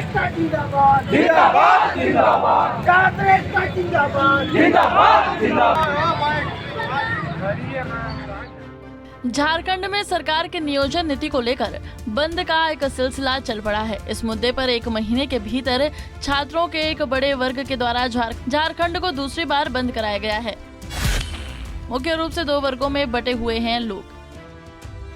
कांग्रेस का जिंदाबाद जिंदाबाद जिंदाबाद कांग्रेस का जिंदाबाद जिंदाबाद जिंदाबाद। झारखंड में सरकार के नियोजन नीति को लेकर बंद का एक सिलसिला चल पड़ा है। इस मुद्दे पर 1 महीने के भीतर छात्रों के एक बड़े वर्ग के द्वारा झारखंड को दूसरी बार बंद कराया गया है। मुख्य रूप से 2 वर्गों में बटे हुए हैं लोग।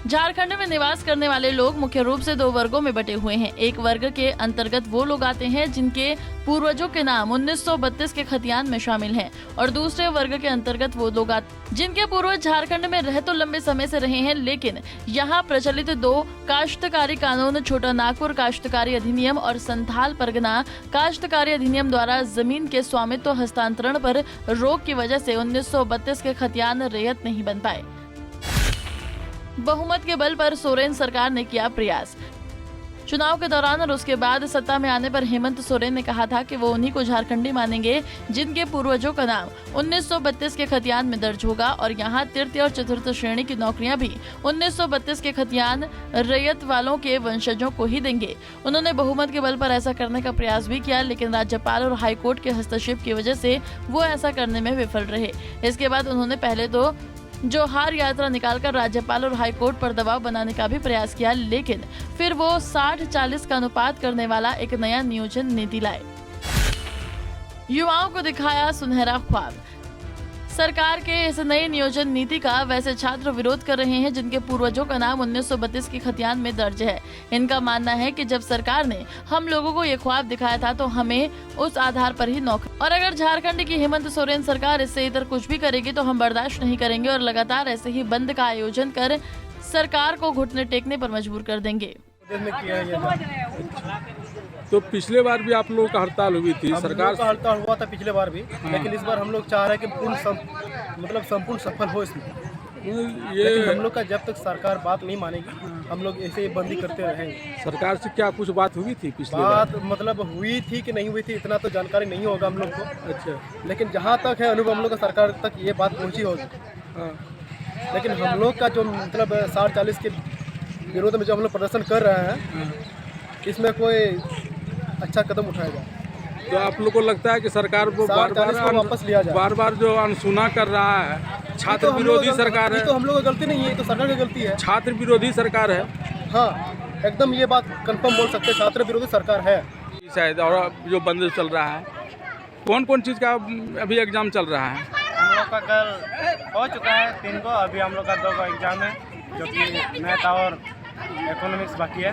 झारखंड में निवास करने वाले लोग मुख्य रूप से 2 वर्गों में बटे हुए हैं। एक वर्ग के अंतर्गत वो लोग आते हैं जिनके पूर्वजों के नाम 1932 के खतियान में शामिल हैं, और दूसरे वर्ग के अंतर्गत वो लोग आते जिनके पूर्वज झारखंड में रह तो लंबे समय से रहे हैं, लेकिन यहाँ प्रचलित 2 काश्तकारी कानून, छोटा नागपुर काश्तकारी अधिनियम और संथाल परगना काश्तकारी अधिनियम द्वारा जमीन के स्वामित्व हस्तांतरण पर रोक की वजह से 1932 के खतियान रैयत नहीं बन पाए। बहुमत के बल पर सोरेन सरकार ने किया प्रयास। चुनाव के दौरान और उसके बाद सत्ता में आने पर हेमंत सोरेन ने कहा था कि वो उन्हीं को झारखंडी मानेंगे जिनके पूर्वजों का नाम 1932 के खतियान में दर्ज होगा, और यहाँ तृतीय और चतुर्थ श्रेणी की नौकरियां भी 1932 के खतियान रैयत वालों के वंशजों को ही देंगे। उन्होंने बहुमत के बल पर ऐसा करने का प्रयास भी किया, लेकिन राज्यपाल और हाईकोर्ट के हस्तक्षेप की वजह से वो ऐसा करने में विफल रहे। इसके बाद उन्होंने पहले तो जोहार यात्रा निकालकर राज्यपाल और हाईकोर्ट पर दबाव बनाने का भी प्रयास किया, लेकिन फिर वो 60-40 का अनुपात करने वाला एक नया नियोजन नीति लाए। युवाओं को दिखाया सुनहरा ख्वाब। सरकार के इस नई नियोजन नीति का वैसे छात्र विरोध कर रहे हैं जिनके पूर्वजों का नाम 1932 की खतियान में दर्ज है। इनका मानना है कि जब सरकार ने हम लोगों को ये ख्वाब दिखाया था तो हमें उस आधार पर ही नौकरी, और अगर झारखंड की हेमंत सोरेन सरकार इससे इधर कुछ भी करेगी तो हम बर्दाश्त नहीं करेंगे और लगातार ऐसे ही बंद का आयोजन कर सरकार को घुटने टेकने पर मजबूर कर देंगे। तो पिछले बार भी आप लोगों का हड़ताल हुई थी, सरकार का हड़ताल हुआ था पिछले बार भी, लेकिन इस बार हम लोग चाह रहे हैं कि संपूर्ण सफल हो इसमें। ये लेकिन हम लोग का जब तक सरकार बात नहीं मानेगी हम लोग ऐसे ही बंदी करते रहेंगे। सरकार से क्या कुछ बात हुई थी पिछले बात मतलब हुई थी कि नहीं हुई थी इतना तो जानकारी नहीं होगा हम लोग को। अच्छा, लेकिन जहाँ तक है अनुभव हम लोग का सरकार तक ये बात पहुँची होगी। लेकिन हम लोग का जो मतलब 60-40 के विरोध में जो हम लोग प्रदर्शन कर रहे हैं इसमें कोई अच्छा कदम उठाया जाए। तो आप लोग को लगता है कि सरकार को वापस लिया जाए? बार जो अनसुना कर रहा है, छात्र विरोधी सरकार है। तो हम लोग की गलती नहीं है, तो सरकार की गलती है। छात्र विरोधी सरकार है। हाँ, एकदम ये बात कंफर्म बोल सकते हैं, छात्र विरोधी सरकार है शायद। और जो बंद चल रहा है, कौन चीज़ का अभी एग्जाम चल रहा है? हम लोग का कल हो चुका है 3 को, अभी हम लोग का 2 का एग्जाम है जो कि मैथ और इकोनॉमिक्स बाकी है।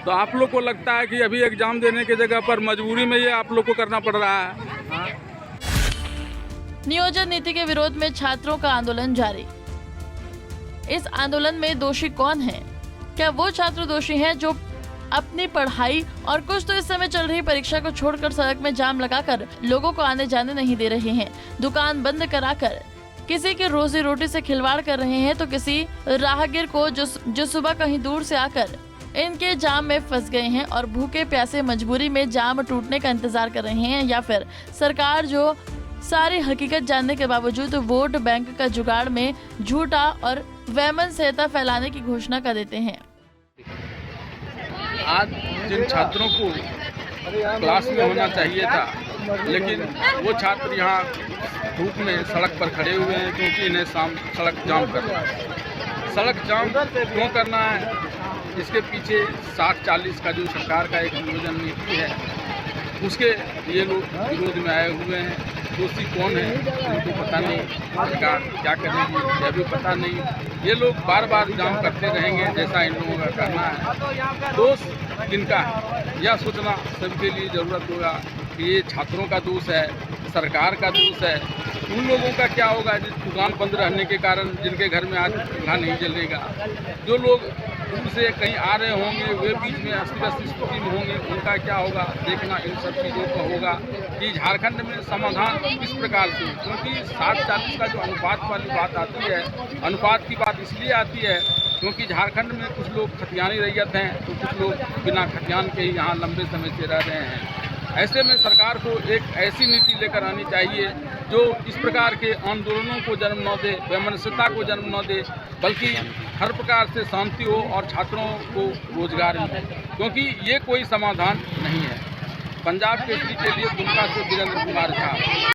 तो आप लोग को लगता है कि अभी एग्जाम देने की जगह पर मजबूरी में ये आप लोग को करना पड़ रहा है? हाँ। नियोजन नीति के विरोध में छात्रों का आंदोलन जारी। इस आंदोलन में दोषी कौन है? क्या वो छात्र दोषी हैं जो अपनी पढ़ाई और कुछ तो इस समय चल रही परीक्षा को छोड़कर सड़क में जाम लगाकर लोगों को आने जाने नहीं दे रहे हैं, दुकान बंद कराकर किसी की रोजी रोटी से खिलवाड़ कर रहे हैं, तो किसी राहगीर को जो सुबह कहीं दूर से आकर इनके जाम में फंस गए हैं और भूखे प्यासे मजबूरी में जाम टूटने का इंतजार कर रहे हैं, या फिर सरकार जो सारी हकीकत जानने के बावजूद वोट बैंक का जुगाड़ में झूठा और वैमन संहिता फैलाने की घोषणा कर देते हैं। आज जिन छात्रों को क्लास में होना चाहिए था, लेकिन वो छात्र यहाँ धूप में सड़क पर खड़े हुए हैं क्योंकि इन्हें सड़क जाम करना है। सड़क जाम क्यों करना है? इसके पीछे 60-40 का जो सरकार का एक नियोजन नीति है उसके ये लोग विरोध में आए हुए हैं। दोषी कौन है उनको पता नहीं, सरकार क्या करेगी यह भी पता नहीं। ये लोग बार जाम करते रहेंगे जैसा इन लोगों का करना है। दोष किनका है यह सोचना सबके लिए ज़रूरत होगा कि ये छात्रों का दोष है, सरकार का दोष है। उन लोगों का क्या होगा जिस दुकान बंद रहने के कारण जिनके घर में आज चूल्हा नहीं जलेगा, जो लोग दूर से कहीं आ रहे होंगे वे बीच में अस्त-व्यस्त स्थिति में होंगे, उनका क्या होगा देखना इन सब चीज़ों का होगा कि झारखंड में समाधान किस प्रकार से, क्योंकि 60-40 का जो अनुपात वाली बात आती है, अनुपात की बात इसलिए आती है क्योंकि झारखंड में कुछ लोग खतियानी रैयत हैं तो कुछ लोग बिना खतियान के ही यहाँ लंबे समय से रह रहे हैं। ऐसे में सरकार को एक ऐसी नीति लेकर आनी चाहिए जो इस प्रकार के आंदोलनों को जन्म न दे, वैमनस्यता को जन्म न दे, बल्कि हर प्रकार से शांति हो और छात्रों को रोजगार मिले, क्योंकि ये कोई समाधान नहीं है। पंजाब केसरी के लिए दुमका से वीरेंद्र कुमार झा।